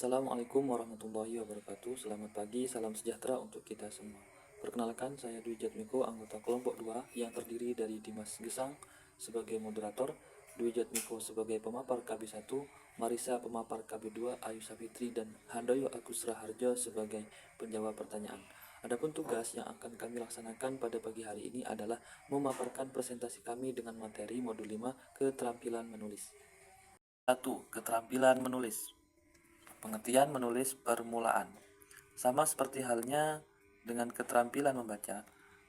Assalamualaikum warahmatullahi wabarakatuh. Selamat pagi, salam sejahtera untuk kita semua. Perkenalkan, saya Dwi Jatmiko, anggota kelompok 2 yang terdiri dari Dimas Gesang sebagai moderator, Dwi Jatmiko sebagai pemapar KB1, Marisa pemapar KB2, Ayu Safitri dan Handoyo Agus Raharjo sebagai penjawab pertanyaan. Adapun tugas yang akan kami laksanakan pada pagi hari ini adalah memaparkan presentasi kami dengan materi modul 5 keterampilan menulis. 1. Keterampilan menulis. Pengertian menulis permulaan. Sama seperti halnya dengan keterampilan membaca,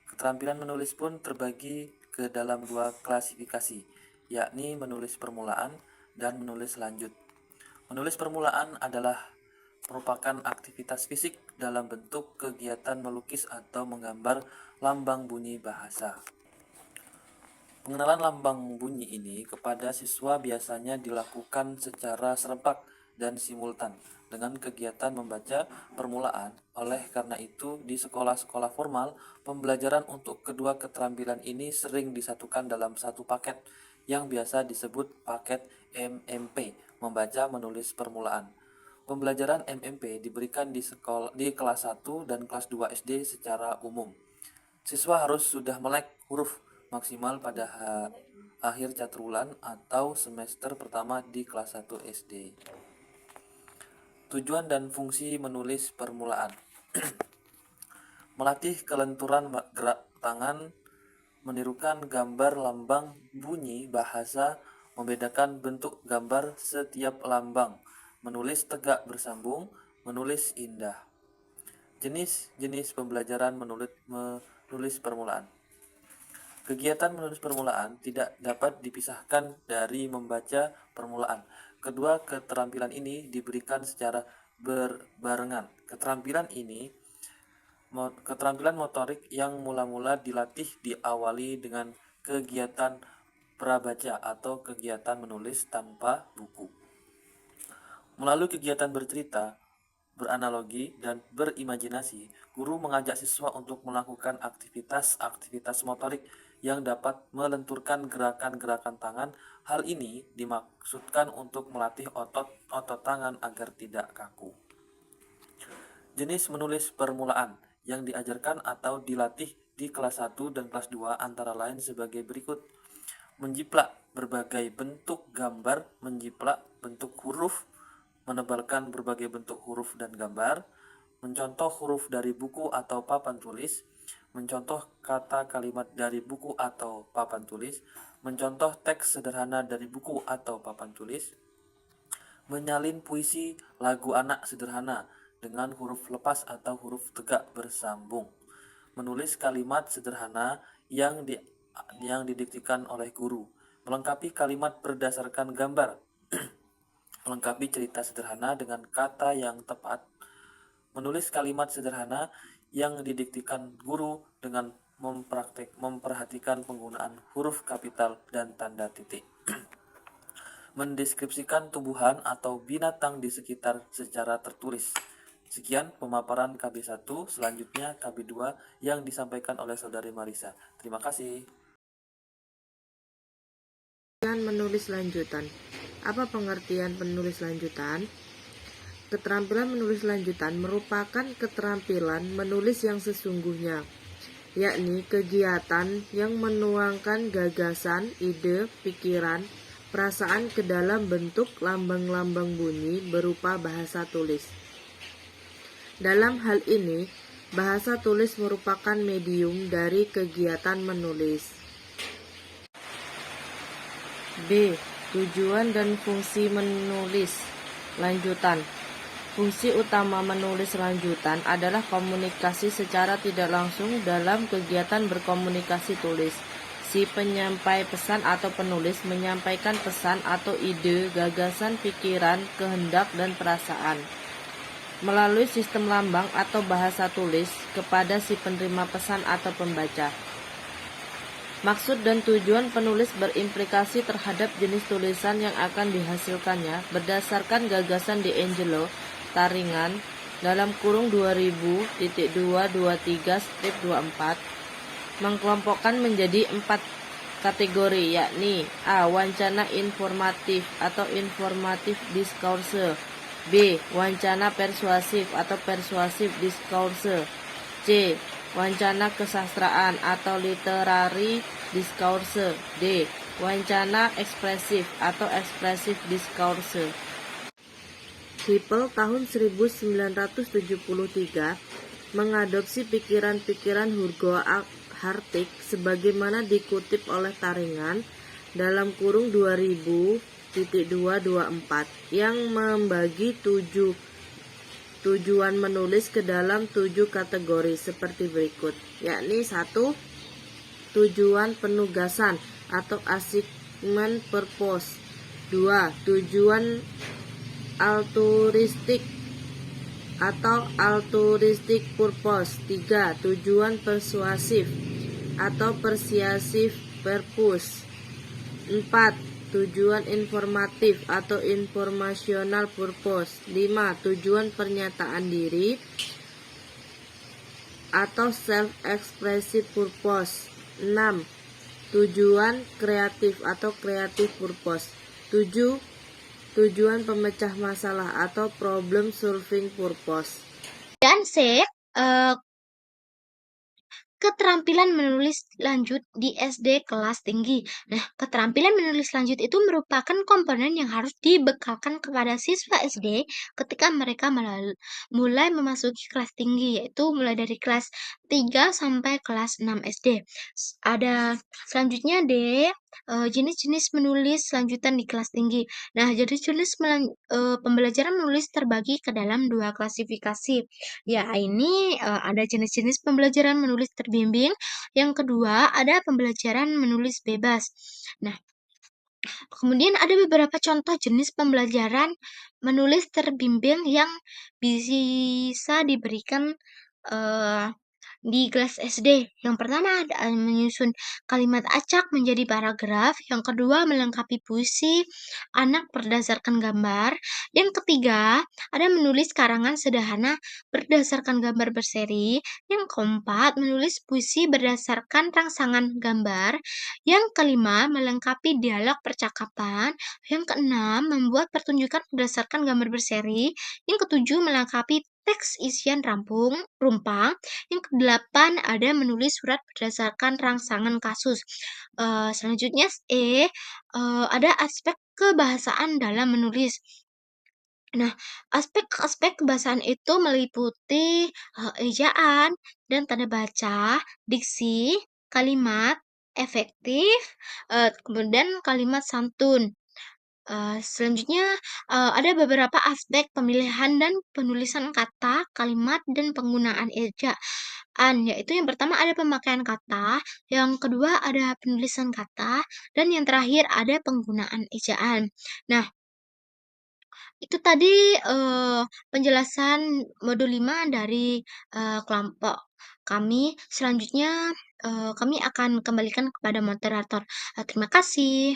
keterampilan menulis pun terbagi ke dalam dua klasifikasi, yakni menulis permulaan dan menulis lanjut. Menulis permulaan adalah merupakan aktivitas fisik dalam bentuk kegiatan melukis atau menggambar lambang bunyi bahasa. Pengenalan lambang bunyi ini kepada siswa biasanya dilakukan secara serempak dan simultan dengan kegiatan membaca permulaan. Oleh karena itu, di sekolah-sekolah formal, pembelajaran untuk kedua keterampilan ini sering disatukan dalam satu paket yang biasa disebut paket MMP, membaca menulis permulaan. Pembelajaran MMP diberikan di kelas 1 dan kelas 2 SD secara umum. Siswa harus sudah melek huruf maksimal pada akhir catrulan atau semester pertama di kelas 1 SD. Tujuan dan fungsi menulis permulaan. Melatih kelenturan gerak tangan, menirukan gambar lambang bunyi bahasa, membedakan bentuk gambar setiap lambang, menulis tegak bersambung, menulis indah. Jenis-jenis pembelajaran menulis permulaan. Kegiatan menulis permulaan tidak dapat dipisahkan dari membaca permulaan. Kedua keterampilan ini diberikan secara berbarengan. Keterampilan motorik yang mula-mula dilatih diawali dengan kegiatan prabaca atau kegiatan menulis tanpa buku. Melalui kegiatan bercerita, beranalogi, dan berimajinasi, guru mengajak siswa untuk melakukan aktivitas motorik yang dapat melenturkan gerakan-gerakan tangan. Hal ini dimaksudkan untuk melatih otot tangan agar tidak kaku. Jenis menulis permulaan yang diajarkan atau dilatih di kelas 1 dan kelas 2 antara lain sebagai berikut. Menjiplak berbagai bentuk gambar, menjiplak bentuk huruf, menebalkan berbagai bentuk huruf dan gambar, mencontoh huruf dari buku atau papan tulis, mencontoh kata kalimat dari buku atau papan tulis, mencontoh teks sederhana dari buku atau papan tulis, menyalin puisi lagu anak sederhana dengan huruf lepas atau huruf tegak bersambung, menulis kalimat sederhana yang didiktikan oleh guru, melengkapi kalimat berdasarkan gambar, melengkapi cerita sederhana dengan kata yang tepat, menulis kalimat sederhana yang didiktikan guru dengan memperhatikan penggunaan huruf kapital dan tanda titik. Mendeskripsikan tumbuhan atau binatang di sekitar secara tertulis. Sekian pemaparan KB1, selanjutnya KB2 yang disampaikan oleh Saudari Marisa. Terima kasih. Menulis lanjutan. Apa pengertian penulis lanjutan? Keterampilan menulis lanjutan merupakan keterampilan menulis yang sesungguhnya, yakni kegiatan yang menuangkan gagasan, ide, pikiran, perasaan ke dalam bentuk lambang-lambang bunyi berupa bahasa tulis. Dalam hal ini, bahasa tulis merupakan medium dari kegiatan menulis. B. Tujuan dan fungsi menulis lanjutan. Fungsi utama menulis lanjutan adalah komunikasi secara tidak langsung dalam kegiatan berkomunikasi tulis. Si penyampai pesan atau penulis menyampaikan pesan atau ide, gagasan, pikiran, kehendak, dan perasaan melalui sistem lambang atau bahasa tulis kepada si penerima pesan atau pembaca. Maksud dan tujuan penulis berimplikasi terhadap jenis tulisan yang akan dihasilkannya berdasarkan gagasan D'Angelo Taringan dalam kurung 2000.223/24 mengkelompokkan menjadi 4 kategori, yakni A. Wancana informatif atau informatif discourse, B. Wancana persuasif atau persuasive discourse. C. Wancana kesastraan atau literary discourse. D. Wancana ekspresif atau expressive discourse. Hippel tahun 1973 mengadopsi pikiran-pikiran Hugo Hartig sebagaimana dikutip oleh Taringan dalam kurung 2000.224 yang membagi tujuan menulis ke dalam 7 kategori seperti berikut, yakni 1. Tujuan penugasan atau assignment purpose. 2. Tujuan altruistik atau altruistic purpose. 3. Tujuan persuasif atau persuasive purpose. 4. Tujuan informatif atau informational purpose. 5. Tujuan pernyataan diri atau self-expressive purpose. 6. Tujuan kreatif atau creative purpose. 7. Tujuan pemecah masalah atau problem solving purpose. Dan C. Keterampilan menulis lanjut di SD kelas tinggi. Nah, keterampilan menulis lanjut itu merupakan komponen yang harus dibekalkan kepada siswa SD ketika mereka mulai memasuki kelas tinggi, yaitu mulai dari kelas 3 sampai kelas 6 SD. Ada selanjutnya D, jenis-jenis menulis lanjutan di kelas tinggi. Nah, jadi jenis pembelajaran menulis terbagi ke dalam 2 klasifikasi. Ya, ini ada jenis-jenis pembelajaran menulis terbimbing. Yang kedua, ada pembelajaran menulis bebas. Nah, kemudian ada beberapa contoh jenis pembelajaran menulis terbimbing yang bisa diberikan di kelas SD. Yang pertama ada menyusun kalimat acak menjadi paragraf. Yang kedua melengkapi puisi anak berdasarkan gambar. Yang ketiga ada menulis karangan sederhana berdasarkan gambar berseri. Yang keempat menulis puisi berdasarkan rangsangan gambar. Yang kelima melengkapi dialog percakapan. Yang keenam membuat pertunjukan berdasarkan gambar berseri. Yang ketujuh melengkapi teks isian rumpang. Yang kedelapan ada menulis surat berdasarkan rangsangan kasus. Selanjutnya ada aspek kebahasaan dalam menulis. Nah, aspek-aspek kebahasaan itu meliputi ejaan dan tanda baca, diksi, kalimat efektif, kemudian kalimat santun. Selanjutnya ada beberapa aspek pemilihan dan penulisan kata, kalimat, dan penggunaan ejaan, yaitu yang pertama ada pemakaian kata, yang kedua ada penulisan kata, dan yang terakhir ada penggunaan ejaan. Nah, itu tadi penjelasan modul 5 dari kelompok kami. Selanjutnya kami akan kembalikan kepada moderator. Terima kasih.